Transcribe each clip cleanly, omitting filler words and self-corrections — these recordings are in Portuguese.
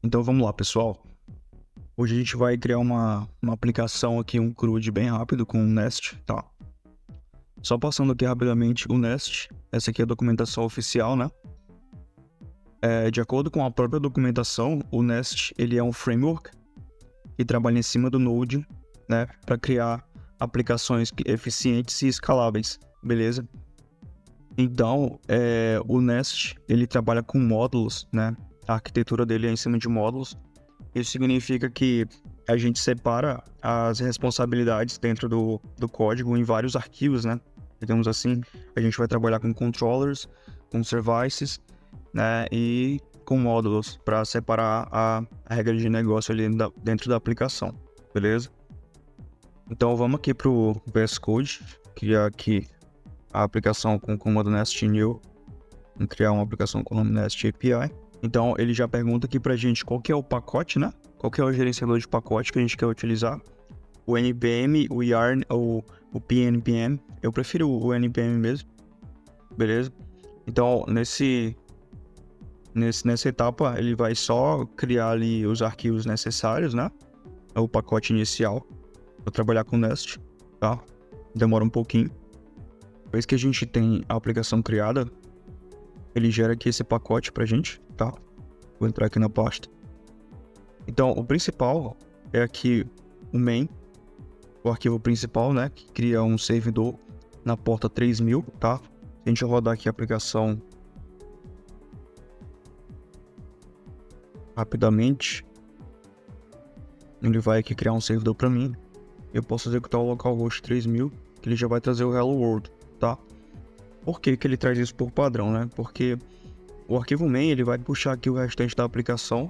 Então vamos lá, pessoal. Hoje a gente vai criar uma aplicação aqui, um CRUD bem rápido com o Nest, tá? Só passando aqui rapidamente o Nest. Essa aqui é a documentação oficial, né? De acordo com a própria documentação, o Nest ele é um framework que trabalha em cima do Node, né? Para criar aplicações eficientes e escaláveis, beleza? Então, o Nest ele trabalha com módulos, né? A arquitetura dele é em cima de módulos. Isso significa que a gente separa as responsabilidades dentro do código em vários arquivos, né? Digamos assim, a gente vai trabalhar com controllers, com services, né? E com módulos para separar a regra de negócio ali dentro da aplicação, beleza? Então vamos aqui para o VS Code, criar aqui a aplicação com o comando Nest New, criar uma aplicação com o nome Nest API. Então, ele já pergunta aqui pra gente qual que é o pacote, né? Qual que é o gerenciador de pacote que a gente quer utilizar. O NPM, o yarn ou o PNPM. Eu prefiro o NPM mesmo. Beleza? Então, nessa etapa, ele vai só criar ali os arquivos necessários, né? O pacote inicial para trabalhar com Nest, tá? Demora um pouquinho. Depois que a gente tem a aplicação criada, ele gera aqui esse pacote pra gente, tá? Vou entrar aqui na pasta. Então, o principal é aqui o main, o arquivo principal, né? Que cria um servidor na porta 3000, tá? Se a gente rodar aqui a aplicação rapidamente, ele vai aqui criar um servidor para mim. Eu posso executar o localhost 3000, que ele já vai trazer o Hello World, tá? Por que ele traz isso por padrão, né? Porque o arquivo main, ele vai puxar aqui o restante da aplicação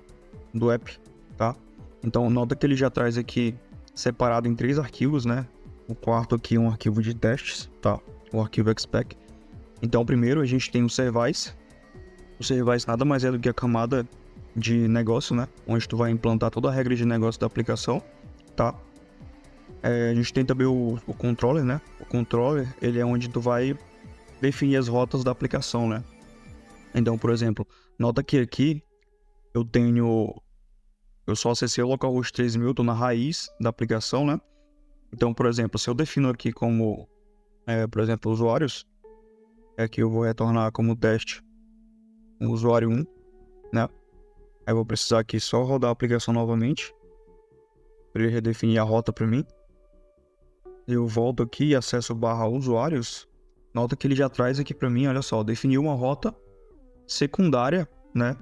do app, tá? Então, nota que ele já traz aqui separado em 3 arquivos, né? O quarto aqui é um arquivo de testes, tá? O arquivo expec. Então, primeiro a gente tem o service. O service nada mais é do que a camada de negócio, né? Onde tu vai implantar toda a regra de negócio da aplicação, tá? A gente tem também o controller, né? O controller, ele é onde tu vai definir as rotas da aplicação, né? Então, por exemplo, nota que aqui eu só acessei o localhost 3000, tô na raiz da aplicação, né? Então, por exemplo, se eu defino aqui como, por exemplo, usuários, aqui eu vou retornar como teste o usuário 1, né? Aí eu vou precisar aqui só rodar a aplicação novamente, para ele redefinir a rota para mim. Eu volto aqui e acesso barra usuários. Nota que ele já traz aqui para mim, olha só, definiu uma rota secundária, né?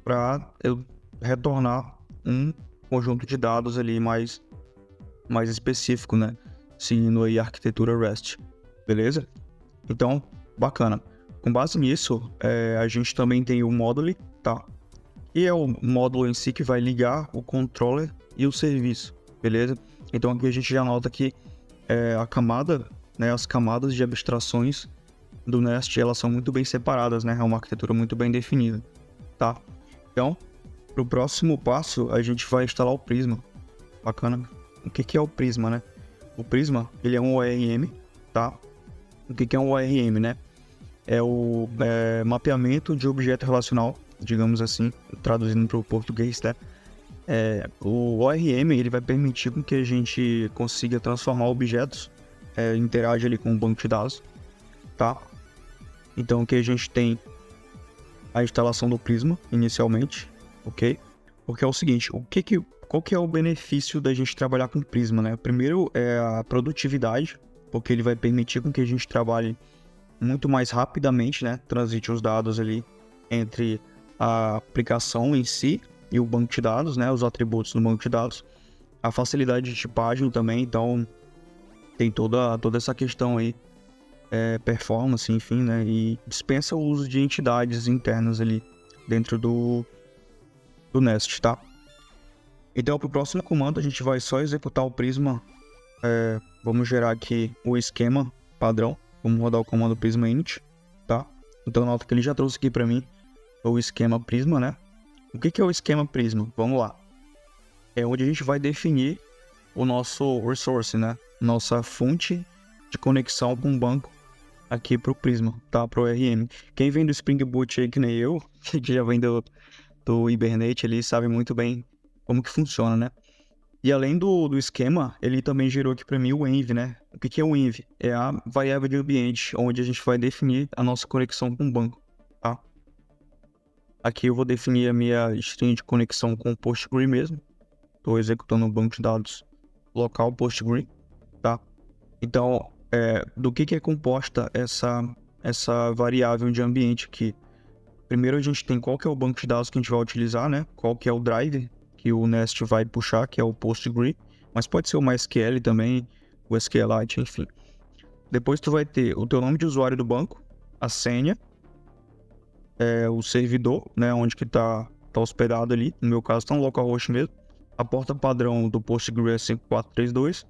Para eu retornar um conjunto de dados ali mais específico, né? Seguindo aí a arquitetura REST, beleza? Então, bacana. Com base nisso, a gente também tem o Module, tá? E é o módulo em si que vai ligar o controller e o serviço, beleza? Então aqui a gente já nota que a camada, né? As camadas de abstrações do Nest, elas são muito bem separadas, né? É uma arquitetura muito bem definida, tá? Então, para o próximo passo, a gente vai instalar o Prisma. Bacana. O que é o Prisma, né? O Prisma, ele é um ORM, tá? O que é um ORM, né? É o mapeamento de objeto relacional, digamos assim, traduzindo para o português, né? O ORM, ele vai permitir com que a gente consiga transformar objetos, interage ali com o banco de dados, tá? Então, aqui a gente tem a instalação do Prisma, inicialmente, ok? Porque é o seguinte, qual que é o benefício da gente trabalhar com Prisma, né? Primeiro é a produtividade, porque ele vai permitir com que a gente trabalhe muito mais rapidamente, né? Transite os dados ali entre a aplicação em si e o banco de dados, né? Os atributos do banco de dados. A facilidade de tipagem também, então tem toda essa questão aí, performance, enfim, né? E dispensa o uso de entidades internas ali dentro do Nest, tá? Então, para o próximo comando, a gente vai só executar o Prisma. Vamos gerar aqui o esquema padrão. Vamos rodar o comando Prisma init, tá? Então, nota que ele já trouxe aqui para mim o esquema Prisma, né? O que é o esquema Prisma? Vamos lá. É onde a gente vai definir o nosso resource, né? Nossa fonte de conexão com o banco aqui para o Prisma, tá? Para o ORM. Quem vem do Spring Boot aí, que nem eu, que já vem do Hibernate, ele sabe muito bem como que funciona, né? E além do esquema, ele também gerou aqui para mim o env, né? O que é o env? É a variável de ambiente, onde a gente vai definir a nossa conexão com o banco, tá? Aqui eu vou definir a minha string de conexão com o Postgre mesmo. Estou executando um banco de dados local Postgre, tá? Então, do que é composta essa variável de ambiente aqui? Primeiro a gente tem qual que é o banco de dados que a gente vai utilizar, né? Qual que é o driver que o Nest vai puxar, que é o Postgre, mas pode ser o MySQL também, o SQLite, enfim. Depois tu vai ter o teu nome de usuário do banco, a senha, o servidor, né, onde que tá hospedado ali, no meu caso tá no localhost mesmo, a porta padrão do Postgre é 5432,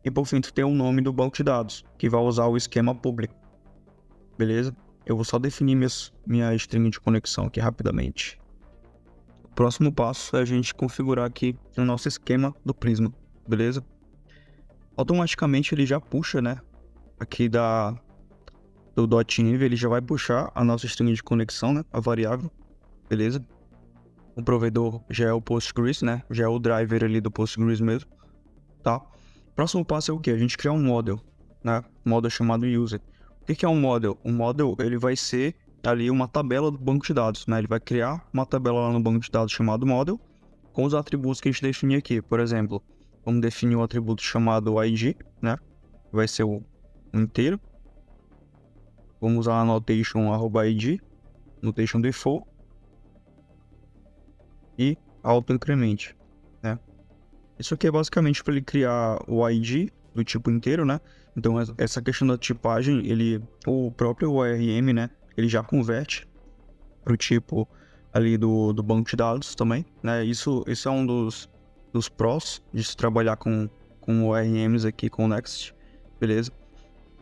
e por fim tu tem o nome do banco de dados, que vai usar o esquema público, beleza? Eu vou só definir minha string de conexão aqui rapidamente. O próximo passo é a gente configurar aqui o nosso esquema do Prisma, beleza? Automaticamente ele já puxa, né? Aqui do .env, ele já vai puxar a nossa string de conexão, né? A variável, beleza? O provedor já é o Postgres, né? Já é o driver ali do Postgres mesmo, tá? Próximo passo é o que? A gente criar um model, né? Model chamado user. O que é um model? Um model, ele vai ser ali uma tabela do banco de dados, né? Ele vai criar uma tabela lá no banco de dados chamado model, com os atributos que a gente definir aqui. Por exemplo, vamos definir um atributo chamado ID, né? Vai ser o inteiro. Vamos usar a notation @id, notation default e auto-increment, né? Isso aqui é basicamente para ele criar o ID do tipo inteiro, né? Então essa questão da tipagem, o próprio ORM, né? Ele já converte para o tipo ali do banco de dados também, né? Isso é um dos prós de se trabalhar com ORMs aqui com o Next, beleza?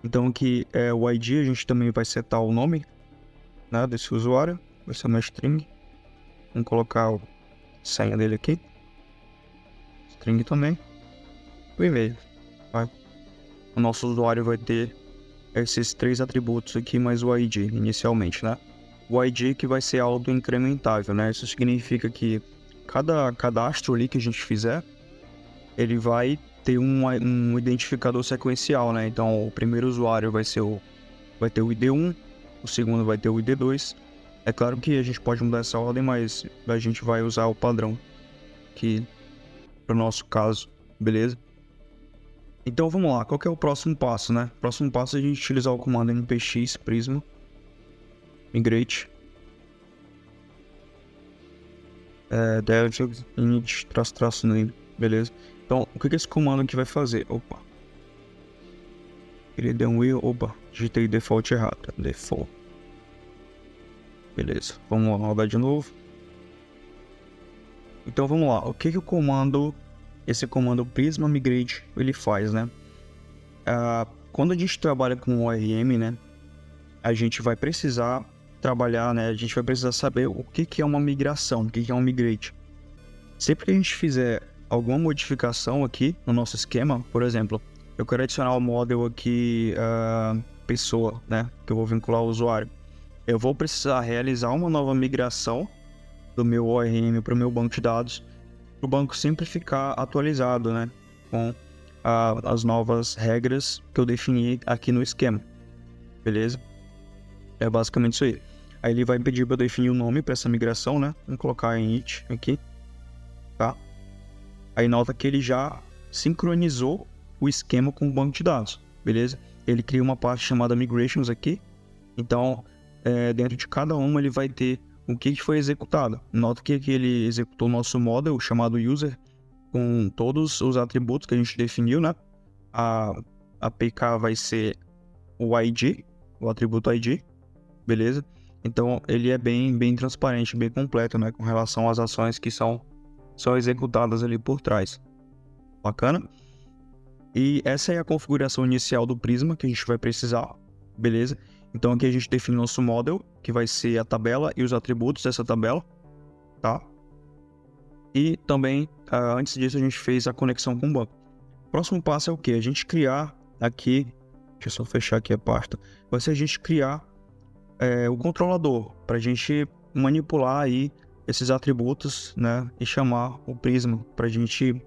Então aqui o ID, a gente também vai setar o nome, né, desse usuário, vai ser uma string. Vamos colocar a senha dele aqui, string também, o e-mail, tá? O nosso usuário vai ter esses 3 atributos aqui, mais o ID inicialmente, né? O ID que vai ser auto-incrementável, né? Isso significa que cada cadastro ali que a gente fizer, ele vai ter um identificador sequencial, né? Então, o primeiro usuário vai ter o ID1, o segundo vai ter o ID2. É claro que a gente pode mudar essa ordem, mas a gente vai usar o padrão aqui para o nosso caso, beleza? Então vamos lá, qual que é o próximo passo, né? O próximo passo é a gente utilizar o comando npx prisma migrate dev init --name, beleza? Então, o que esse comando aqui vai fazer? Opa, ele deu um erro, opa, digitei default errado, default. Beleza, vamos lá, rodar de novo. Então vamos lá, o que esse comando prisma migrate, ele faz, né? Quando a gente trabalha com ORM, né, a gente vai precisar trabalhar, né, a gente vai precisar saber o que é uma migração, o que é um migrate. Sempre que a gente fizer alguma modificação aqui no nosso esquema, por exemplo, eu quero adicionar o model aqui, pessoa, né, que eu vou vincular o usuário. Eu vou precisar realizar uma nova migração do meu ORM para o meu banco de dados, para o banco sempre ficar atualizado, né, com as novas regras que eu defini aqui no esquema, beleza? É basicamente isso aí. Aí ele vai pedir para eu definir o nome para essa migração, né? Vamos colocar init aqui, tá? Aí nota que ele já sincronizou o esquema com o banco de dados, beleza? Ele cria uma parte chamada migrations aqui, então dentro de cada uma ele vai ter o que foi executado. Nota que aqui ele executou o nosso model chamado user com todos os atributos que a gente definiu, né? A APK vai ser o ID, o atributo ID, beleza? Então ele é bem transparente, bem completo, né? Com relação às ações que são executadas ali por trás. Bacana? E essa é a configuração inicial do Prisma que a gente vai precisar, beleza? Então aqui a gente define nosso model, que vai ser a tabela e os atributos dessa tabela, tá? E também, antes disso, a gente fez a conexão com o banco. Próximo passo é o que? A gente criar aqui, deixa eu só fechar aqui a pasta, vai ser a gente criar o controlador, para a gente manipular aí esses atributos, né, e chamar o Prisma para a gente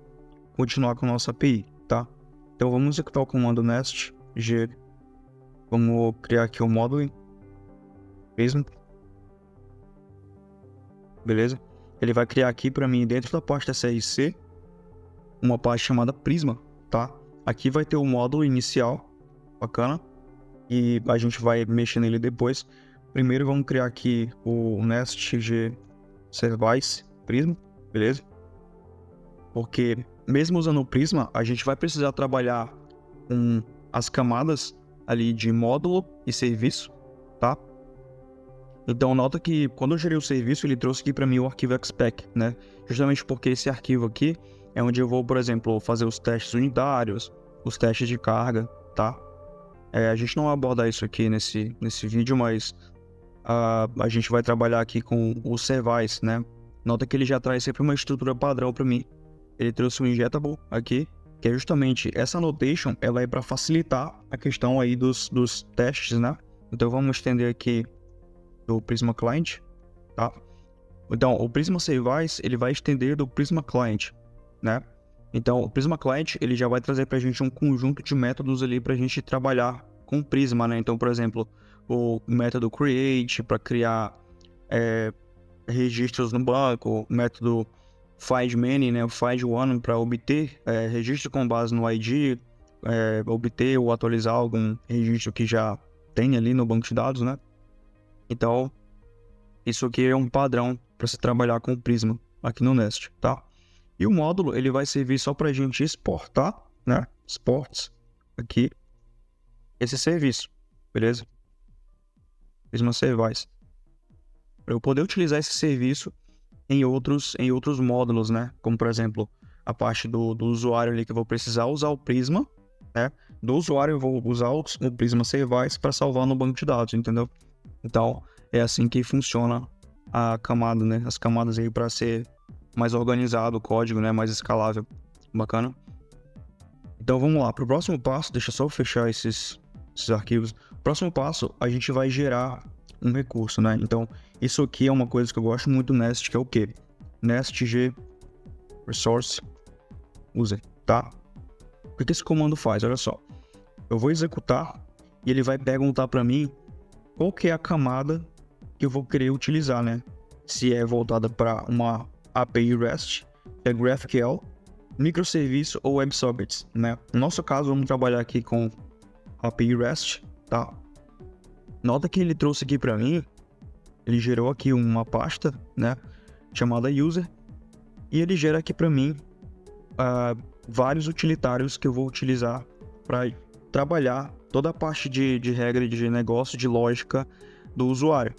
continuar com a nossa API, tá? Então vamos executar o comando nest g, vamos criar aqui o módulo Prisma, beleza? Ele vai criar aqui para mim dentro da pasta src uma pasta chamada Prisma, tá? Aqui vai ter o módulo inicial, bacana, e a gente vai mexer nele depois. Primeiro vamos criar aqui o nest g service Prisma, beleza? Porque mesmo usando o Prisma, a gente vai precisar trabalhar com as camadas ali de módulo e serviço, tá? Então nota que quando eu gerei o serviço, ele trouxe aqui para mim o arquivo xspec, né? Justamente porque esse arquivo aqui é onde eu vou, por exemplo, fazer os testes unitários, os testes de carga, tá? A gente não vai abordar isso aqui nesse vídeo, mas a gente vai trabalhar aqui com o service, né? Nota que ele já traz sempre uma estrutura padrão para mim. Ele trouxe um injectable aqui, que é justamente essa annotation, ela é para facilitar a questão aí dos testes, né? Então vamos estender aqui do Prisma Client, tá? Então o Prisma Service, ele vai estender do Prisma Client, né? Então o Prisma Client, ele já vai trazer para a gente um conjunto de métodos ali para a gente trabalhar com o Prisma, né? Então, por exemplo, o método create para criar registros no banco, o método find many, né, o find one para obter registro com base no ID, obter ou atualizar algum registro que já tem ali no banco de dados, né? Então, isso aqui é um padrão para se trabalhar com o Prisma aqui no Nest, tá? E o módulo, ele vai servir só para a gente exportar, né, exports aqui, esse serviço, beleza? Prisma Service. Para eu poder utilizar esse serviço em outros módulos, né? Como, por exemplo, a parte do usuário ali que eu vou precisar usar o Prisma, né? Do usuário eu vou usar o Prisma Service para salvar no banco de dados, entendeu? Então, é assim que funciona a camada, né? As camadas aí para ser mais organizado o código, né? Mais escalável. Bacana? Então, vamos lá. Para o próximo passo, deixa eu só fechar esses arquivos. Próximo passo, a gente vai gerar um recurso, né? Então, isso aqui é uma coisa que eu gosto muito do Nest, que é o quê? Nest g resource user, tá? O que esse comando faz? Olha só. Eu vou executar e ele vai perguntar para mim qual que é a camada que eu vou querer utilizar, né? Se é voltada para uma API REST, é GraphQL, microserviço ou WebSockets, né? No nosso caso, vamos trabalhar aqui com API REST, tá? Nota que ele trouxe aqui para mim, ele gerou aqui uma pasta, né, chamada user, e ele gera aqui para mim vários utilitários que eu vou utilizar para trabalhar toda a parte de regra de negócio, de lógica do usuário,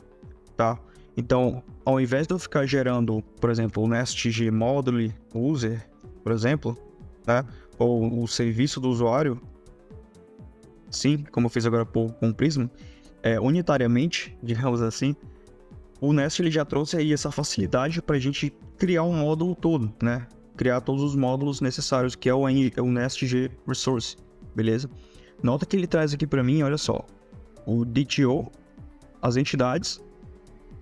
tá? Então, ao invés de eu ficar gerando, por exemplo, o nestg module user, por exemplo, né, ou o serviço do usuário, sim, como eu fiz agora com o Prisma, unitariamente, digamos assim, o Nest ele já trouxe aí essa facilidade para a gente criar um módulo todo, né? Criar todos os módulos necessários, que é o Nest G Resource, beleza? Nota que ele traz aqui para mim, olha só, o DTO, as entidades,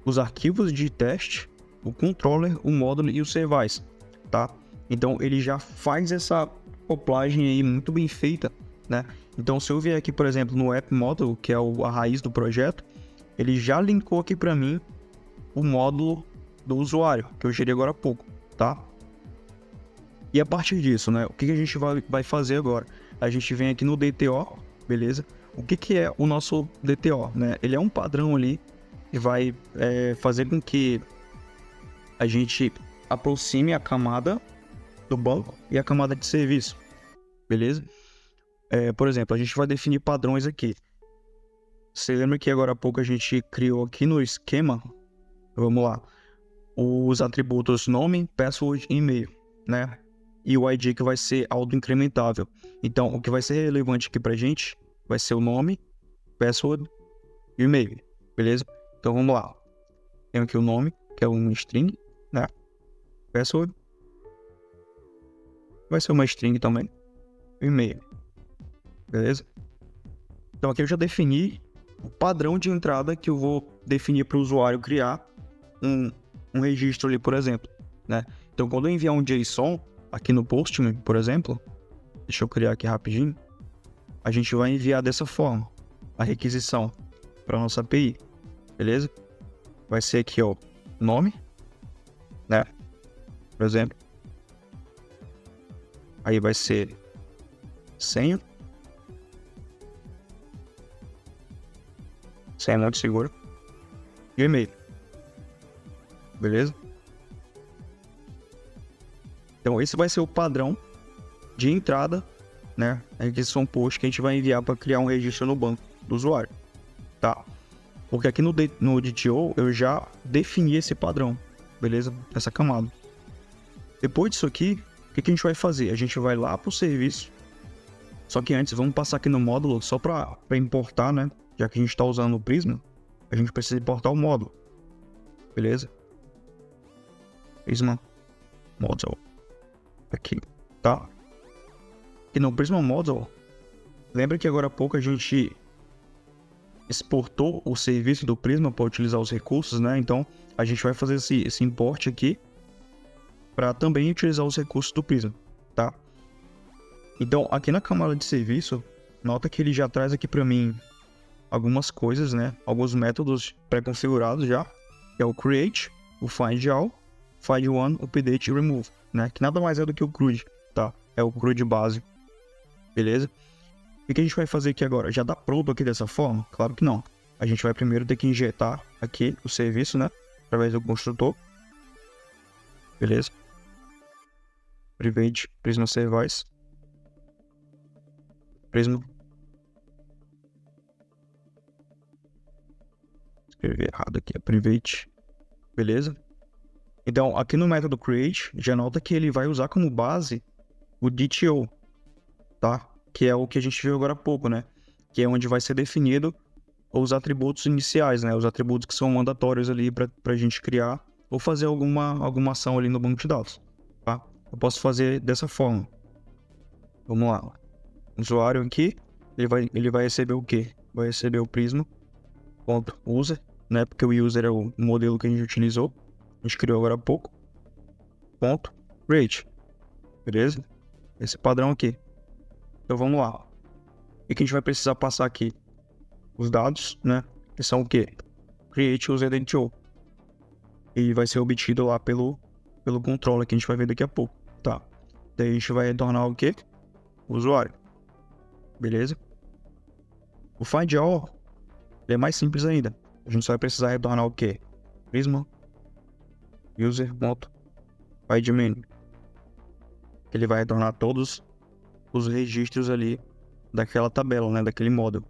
os arquivos de teste, o controller, o módulo e o service, tá? Então ele já faz essa acoplagem aí muito bem feita, né? Então se eu vier aqui, por exemplo, no app model, que é a raiz do projeto, ele já linkou aqui para mim o módulo do usuário, que eu gerei agora há pouco, tá? E a partir disso, né, o que a gente vai fazer agora? A gente vem aqui no DTO, beleza? O que é o nosso DTO, né? Ele é um padrão ali que vai fazer com que a gente aproxime a camada do banco e a camada de serviço, beleza? Por exemplo, a gente vai definir padrões aqui. Você lembra que agora há pouco a gente criou aqui no esquema, vamos lá, os atributos nome, password e e-mail, né? E o ID que vai ser auto-incrementável. Então, o que vai ser relevante aqui pra gente vai ser o nome, password e o e-mail, beleza? Então, vamos lá. Tem aqui o nome, que é um string, né? Password vai ser uma string também. E e-mail, beleza? Então, aqui eu já defini o padrão de entrada que eu vou definir para o usuário criar um um registro ali, por exemplo, né? Então, quando eu enviar um JSON aqui no Postman, por exemplo, deixa eu criar aqui rapidinho, a gente vai enviar dessa forma a requisição para nossa API, beleza? Vai ser aqui, ó, nome, né? Por exemplo. Aí vai ser senha muito segura, e e-mail, beleza? Então esse vai ser o padrão de entrada, né? A requisição post que a gente vai enviar para criar um registro no banco do usuário, tá? Porque aqui no DTO eu já defini esse padrão, beleza? Essa camada. Depois disso aqui, o que a gente vai fazer? A gente vai lá para o serviço. Só que antes, vamos passar aqui no módulo só para importar, né? Já que a gente está usando o Prisma, a gente precisa importar o módulo. Beleza? Prisma Model. Aqui, tá? E no Prisma Model, lembra que agora há pouco a gente exportou o serviço do Prisma para utilizar os recursos, né? Então, a gente vai fazer esse import aqui para também utilizar os recursos do Prisma, tá? Então, aqui na camada de serviço, nota que ele já traz aqui para mim algumas coisas, né? Alguns métodos pré-configurados já, que é o create, o find all, find one, update e remove, né? Que nada mais é do que o CRUD, tá? É o CRUD básico, beleza? O que a gente vai fazer aqui agora? Já dá pronto aqui dessa forma? Claro que não. A gente vai primeiro ter que injetar aqui o serviço, né? Através do construtor, beleza? Private Prisma Service. Prisma. Escrevi errado aqui, é private. Beleza? Então, aqui no método create, já nota que ele vai usar como base o DTO, tá? Que é o que a gente viu agora há pouco, né? Que é onde vai ser definido os atributos iniciais, né? Os atributos que são mandatórios ali para a gente criar ou fazer alguma ação ali no banco de dados, tá? Eu posso fazer dessa forma. Vamos lá. O usuário aqui, ele vai receber o quê? Vai receber o prisma.user, né? Porque o user é o modelo que a gente utilizou. A gente criou agora há pouco. Ponto create. Beleza? Esse padrão aqui. Então vamos lá. O que a gente vai precisar passar aqui? Os dados, né? Que são o quê? Create user DTO. E vai ser obtido lá pelo controller que a gente vai ver daqui a pouco. Tá. Daí a gente vai retornar o quê? O usuário. Beleza? O find all é mais simples ainda. A gente só vai precisar retornar o quê? Prisma user.find menu. Ele vai retornar todos os registros ali daquela tabela, né? Daquele módulo.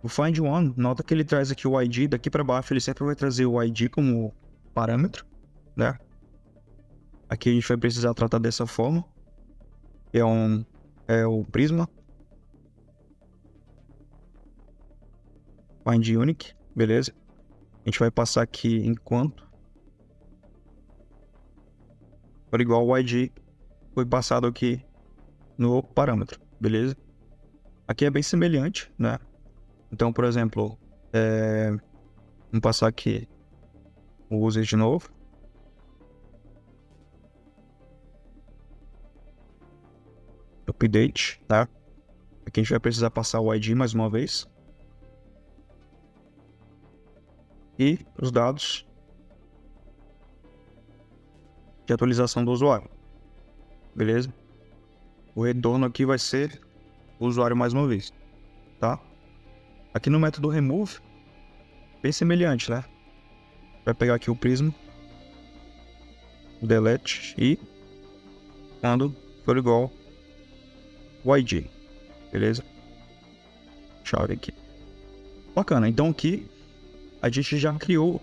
O find one, nota que ele traz aqui o ID, daqui para baixo ele sempre vai trazer o ID como parâmetro, né? Aqui a gente vai precisar tratar dessa forma. É o Prisma find unique, beleza? A gente vai passar aqui enquanto por igual o ID foi passado aqui no parâmetro, beleza? Aqui é bem semelhante, né? Então, por exemplo, vamos passar aqui o user de novo. Update, tá? Aqui a gente vai precisar passar o ID mais uma vez. E os dados de atualização do usuário. Beleza? O retorno aqui vai ser o usuário mais uma vez, tá? Aqui no método remove, bem semelhante, né? Vai pegar aqui o prisma, o delete e quando for igual o ID, beleza? Chave aqui. Bacana, então aqui a gente já criou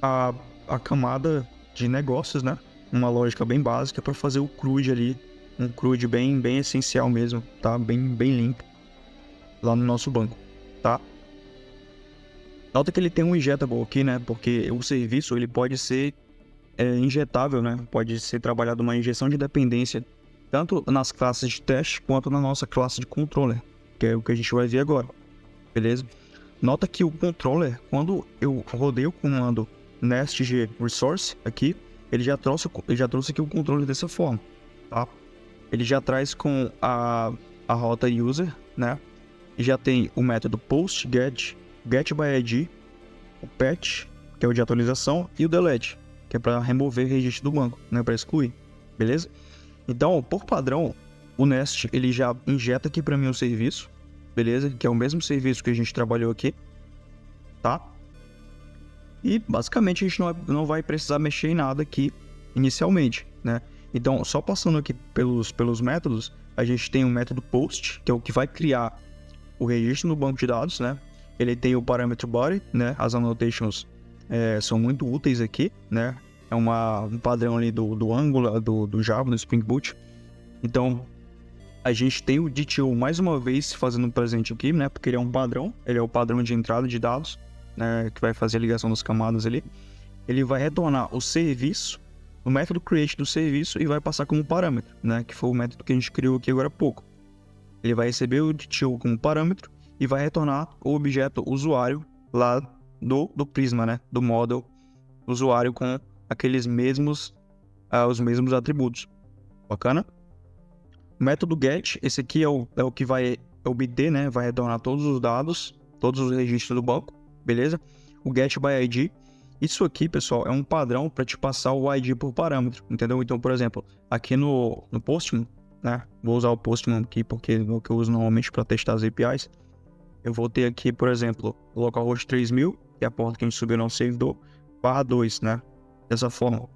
a camada de negócios, né? Uma lógica bem básica para fazer o CRUD ali, um CRUD bem essencial mesmo, tá? Bem limpo lá no nosso banco, tá? Nota que ele tem um injetable aqui, né? Porque o serviço ele pode ser injetável, né? Pode ser trabalhado uma injeção de dependência tanto nas classes de teste quanto na nossa classe de controller, que é o que a gente vai ver agora, beleza? Nota que o controller, quando eu rodei o comando NestG Resource aqui, ele já trouxe aqui o controle dessa forma, tá? Ele já traz com a rota user, né? E já tem o método post, get by ID, o patch, que é o de atualização, e o delete, que é para remover registro do banco, né? Para excluir, beleza? Então, por padrão, o Nest ele já injeta aqui para mim o serviço, beleza? Que é o mesmo serviço que a gente trabalhou aqui, tá? E basicamente a gente não vai precisar mexer em nada aqui inicialmente, né? Então, só passando aqui pelos métodos, a gente tem o método post, que é o que vai criar o registro no banco de dados, né? Ele tem o parâmetro body, né? As annotations são muito úteis aqui, né? É um padrão ali do Angular, do Java, do Spring Boot. Então, a gente tem o DTO mais uma vez fazendo presente aqui, né? Porque ele é um padrão, ele é o padrão de entrada de dados, né? Que vai fazer a ligação das camadas ali. Ele vai retornar o serviço, o método create do serviço e vai passar como parâmetro, né? Que foi o método que a gente criou aqui agora há pouco. Ele vai receber o DTO como parâmetro e vai retornar o objeto usuário lá do Prisma, né? Do model usuário com aqueles mesmos, os mesmos atributos. Bacana? O método get, esse aqui é o que vai obter, né? Vai retornar todos os dados, todos os registros do banco, beleza? O get by ID, isso aqui, pessoal, é um padrão para te passar o ID por parâmetro, entendeu? Então, por exemplo, aqui no Postman, né? Vou usar o Postman aqui porque é o que eu uso normalmente para testar as APIs. Eu vou ter aqui, por exemplo, o localhost 3000, que é a porta que a gente subiu no servidor, /2, né? Dessa forma.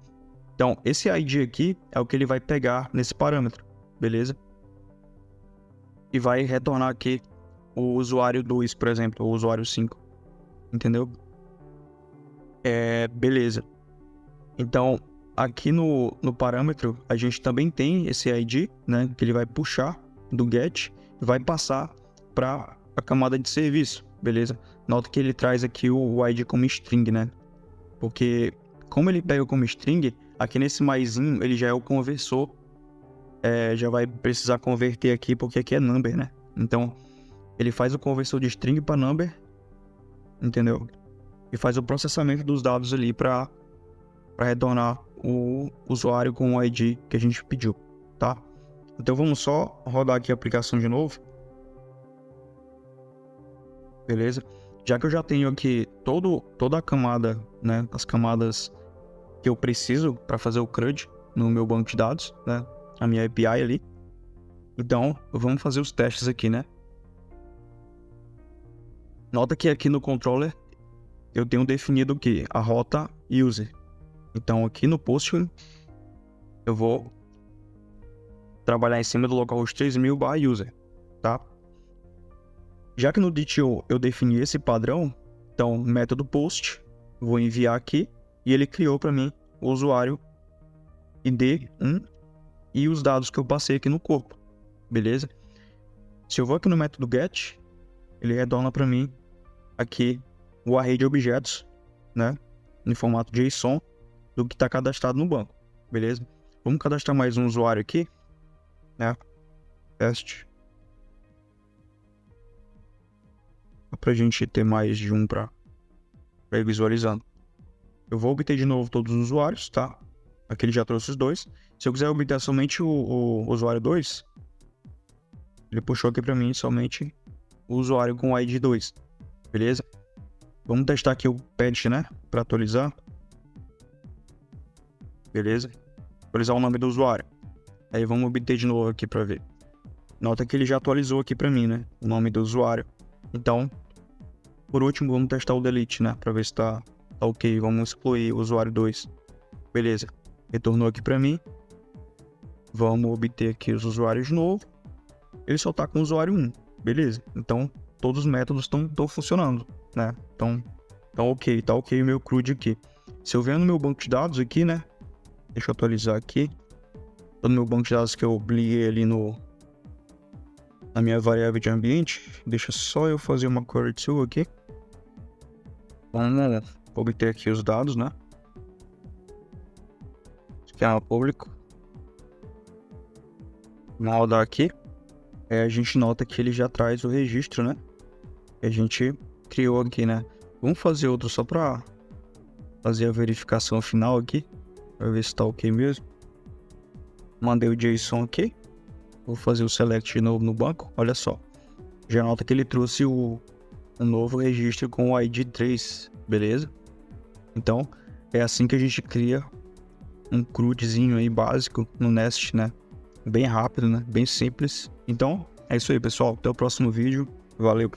Então, esse ID aqui é o que ele vai pegar nesse parâmetro, beleza? E vai retornar aqui o usuário 2, por exemplo, ou o usuário 5, entendeu? Beleza. Então, aqui no parâmetro, a gente também tem esse ID, né? Que ele vai puxar do get e vai passar para a camada de serviço, beleza? Nota que ele traz aqui o ID como string, né? Porque, como ele pega como string, aqui nesse maisinho, ele já é o conversor. Já vai precisar converter aqui, porque aqui é number, né? Então, ele faz o conversor de string para number, entendeu? E faz o processamento dos dados ali para retornar o usuário com o ID que a gente pediu, tá? Então, vamos só rodar aqui a aplicação de novo. Beleza? Já que eu já tenho aqui toda a camada, né? As camadas que eu preciso para fazer o CRUD no meu banco de dados, né? A minha API ali. Então, vamos fazer os testes aqui, né? Nota que aqui no controller eu tenho definido o que? A rota user. Então, aqui no Postman eu vou trabalhar em cima do localhost 3000/user, tá? Já que no DTO eu defini esse padrão, então, método post, vou enviar aqui e ele criou para mim o usuário ID1 e os dados que eu passei aqui no corpo, beleza? Se eu vou aqui no método get, ele retorna para mim aqui o array de objetos, né? Em formato JSON do que está cadastrado no banco, beleza? Vamos cadastrar mais um usuário aqui, né? Teste. Para a gente ter mais de um para ir visualizando. Eu vou obter de novo todos os usuários, tá? Aqui ele já trouxe os dois. Se eu quiser obter somente o usuário 2, ele puxou aqui para mim somente o usuário com o ID 2, beleza? Vamos testar aqui o patch, né? Para atualizar. Beleza? Atualizar o nome do usuário. Aí vamos obter de novo aqui para ver. Nota que ele já atualizou aqui para mim, né? O nome do usuário. Então, por último, vamos testar o delete, né? Para ver se tá ok. Vamos excluir o usuário 2. Beleza. Retornou aqui para mim. Vamos obter aqui os usuários de novo. Ele só tá com o usuário 1. Beleza. Então, todos os métodos estão funcionando, né? Então, ok. Tá ok o meu CRUD aqui. Se eu vier no meu banco de dados aqui, né? Deixa eu atualizar aqui. Tô no meu banco de dados que eu liguei ali na minha variável de ambiente. Deixa só eu fazer uma query to aqui. Vamos obter aqui os dados, né? Canal público. Na rodar aqui, a gente nota que ele já traz o registro, né? Que a gente criou aqui, né? Vamos fazer outro só para fazer a verificação final aqui, para ver se tá ok mesmo. Mandei o JSON aqui. Vou fazer o select de novo no banco. Olha só. Já nota que ele trouxe um novo registro com o ID 3, beleza? Então, é assim que a gente cria um CRUDzinho aí básico no Nest, né? Bem rápido, né? Bem simples. Então, é isso aí, pessoal. Até o próximo vídeo. Valeu!